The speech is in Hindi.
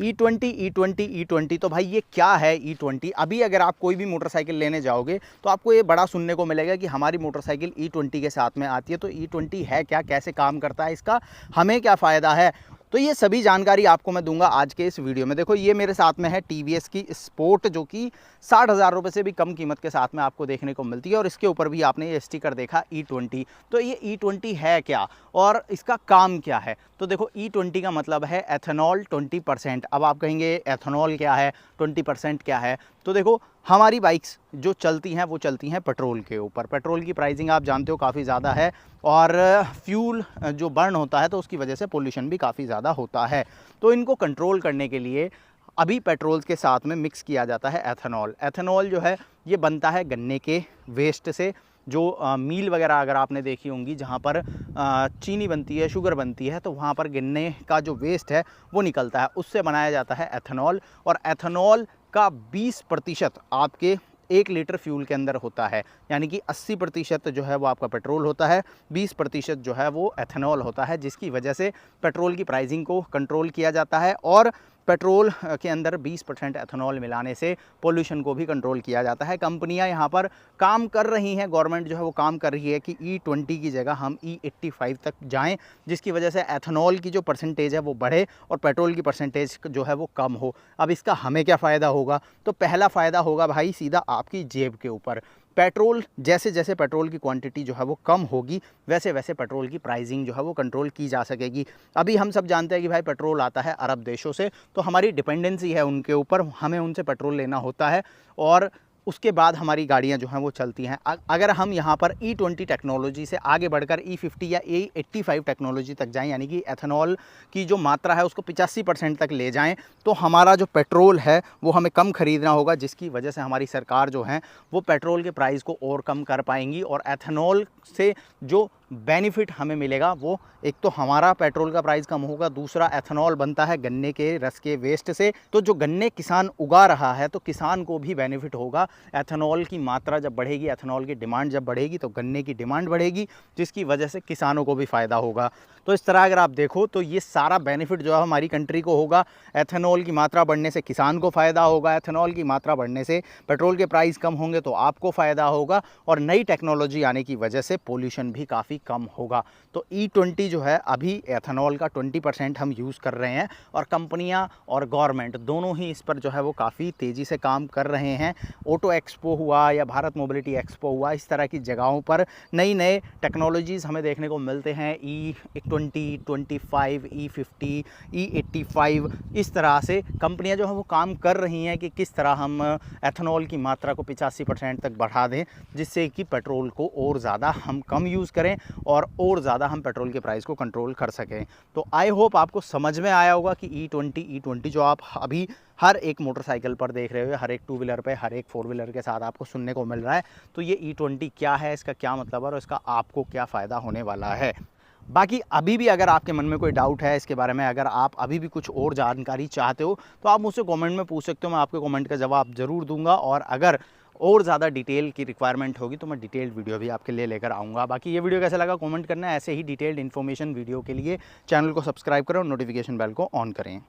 E20 तो भाई ये क्या है E20। अभी अगर आप कोई भी मोटरसाइकिल लेने जाओगे तो आपको ये बड़ा सुनने को मिलेगा कि हमारी मोटरसाइकिल E20 के साथ में आती है। तो E20 है क्या, कैसे काम करता है, इसका हमें क्या फ़ायदा है, तो ये सभी जानकारी आपको मैं दूंगा आज के इस वीडियो में। देखो ये मेरे साथ में है TVS की स्पोर्ट, जो कि 60,000 रुपये से भी कम कीमत के साथ में आपको देखने को मिलती है, और इसके ऊपर भी आपने ये स्टिकर देखा E20। तो ये E20 है क्या और इसका काम क्या है। तो देखो E20 का मतलब है एथेनॉल 20%। अब आप कहेंगे एथेनॉल क्या है, 20% क्या है। तो देखो हमारी बाइक्स जो चलती हैं वो चलती हैं पेट्रोल के ऊपर। पेट्रोल की प्राइसिंग आप जानते हो काफ़ी ज़्यादा है, और फ्यूल जो बर्न होता है तो उसकी वजह से पोल्यूशन भी काफ़ी ज़्यादा होता है। तो इनको कंट्रोल करने के लिए अभी पेट्रोल के साथ में मिक्स किया जाता है एथेनॉल। एथेनॉल जो है ये बनता है गन्ने के वेस्ट से। जो मील वगैरह अगर आपने देखी होंगी जहाँ पर चीनी बनती है, शुगर बनती है, तो वहाँ पर गन्ने का जो वेस्ट है वो निकलता है, उससे बनाया जाता है एथेनॉल। और एथेनॉल का 20% आपके 1 लीटर फ्यूल के अंदर होता है, यानी कि 80% जो है वो आपका पेट्रोल होता है, 20% जो है वो एथेनॉल होता है, जिसकी वजह से पेट्रोल की प्राइसिंग को कंट्रोल किया जाता है। और पेट्रोल के अंदर 20% एथेनॉल मिलाने से पोल्यूशन को भी कंट्रोल किया जाता है। कंपनियां यहाँ पर काम कर रही हैं, गवर्नमेंट जो है वो काम कर रही है कि E20 की जगह हम E85 तक जाएं, जिसकी वजह से एथेनॉल की जो परसेंटेज है वो बढ़े और पेट्रोल की परसेंटेज जो है वो कम हो। अब इसका हमें क्या फ़ायदा होगा, तो पहला फ़ायदा होगा भाई सीधा आपकी जेब के ऊपर। पेट्रोल जैसे जैसे पेट्रोल की क्वांटिटी जो है वो कम होगी, वैसे वैसे पेट्रोल की प्राइसिंग जो है वो कंट्रोल की जा सकेगी। अभी हम सब जानते हैं कि भाई पेट्रोल आता है अरब देशों से, तो हमारी डिपेंडेंसी है उनके ऊपर, हमें उनसे पेट्रोल लेना होता है, और उसके बाद हमारी गाड़ियां जो हैं वो चलती हैं। अगर हम यहाँ पर E20 टेक्नोलॉजी से आगे बढ़कर E50 या E85 टेक्नोलॉजी तक जाएं, यानी कि एथेनॉल की जो मात्रा है उसको 85% तक ले जाएं, तो हमारा जो पेट्रोल है वो हमें कम ख़रीदना होगा, जिसकी वजह से हमारी सरकार जो है वो पेट्रोल के प्राइस को और कम कर पाएंगी। और एथेनॉल से जो बेनिफिट हमें मिलेगा वो एक तो हमारा पेट्रोल का प्राइस कम होगा, दूसरा एथेनॉल बनता है गन्ने के रस के वेस्ट से, तो जो गन्ने किसान उगा रहा है तो किसान को भी बेनिफिट होगा। एथेनॉल की मात्रा जब बढ़ेगी, एथेनॉल की डिमांड जब बढ़ेगी तो गन्ने की डिमांड बढ़ेगी, जिसकी वजह से किसानों को भी फ़ायदा होगा। तो इस तरह अगर आप देखो तो ये सारा बेनिफिट जो है हमारी कंट्री को होगा। एथेनॉल की मात्रा बढ़ने से किसान को फ़ायदा होगा, एथेनॉल की मात्रा बढ़ने से पेट्रोल के प्राइस कम होंगे तो आपको फ़ायदा होगा, और नई टेक्नोलॉजी आने की वजह से पोल्यूशन भी काफ़ी कम होगा। तो E20 जो है अभी एथेनॉल का 20% हम यूज़ कर रहे हैं, और कंपनियां और गवर्नमेंट दोनों ही इस पर जो है वो काफ़ी तेज़ी से काम कर रहे हैं। ऑटो एक्सपो हुआ या भारत मोबिलिटी एक्सपो हुआ, इस तरह की जगहों पर नई नए टेक्नोलॉजीज़ हमें देखने को मिलते हैं। E20, 25, E50, E85, इस तरह से कंपनियां जो है वो काम कर रही हैं कि किस तरह हम एथेनॉल की मात्रा को 85% तक बढ़ा दें, जिससे कि पेट्रोल को और ज़्यादा हम कम यूज़ करें और ज़्यादा हम पेट्रोल के प्राइस को कंट्रोल कर सकें। तो आई होप आपको समझ में आया होगा कि E20 जो आप अभी हर एक मोटरसाइकिल पर देख रहे हो, हर एक 2 व्हीलर पे, हर एक 4 व्हीलर के साथ आपको सुनने को मिल रहा है। तो ये E20 क्या है, इसका क्या मतलब है और इसका आपको क्या फ़ायदा होने वाला है। बाकी अभी भी अगर आपके मन में कोई डाउट है इसके बारे में, अगर आप अभी भी कुछ और जानकारी चाहते हो तो आप मुझसे कमेंट में पूछ सकते हो, मैं आपके कमेंट का जवाब ज़रूर दूंगा। और अगर और ज़्यादा डिटेल की रिक्वायरमेंट होगी तो मैं डिटेल्ड वीडियो भी आपके लिए लेकर आऊँगा। बाकी ये वीडियो कैसा लगा कमेंट करना है। ऐसे ही डिटेल्ड इन्फॉर्मेशन वीडियो के लिए चैनल को सब्सक्राइब करें और नोटिफिकेशन बेल को ऑन करें।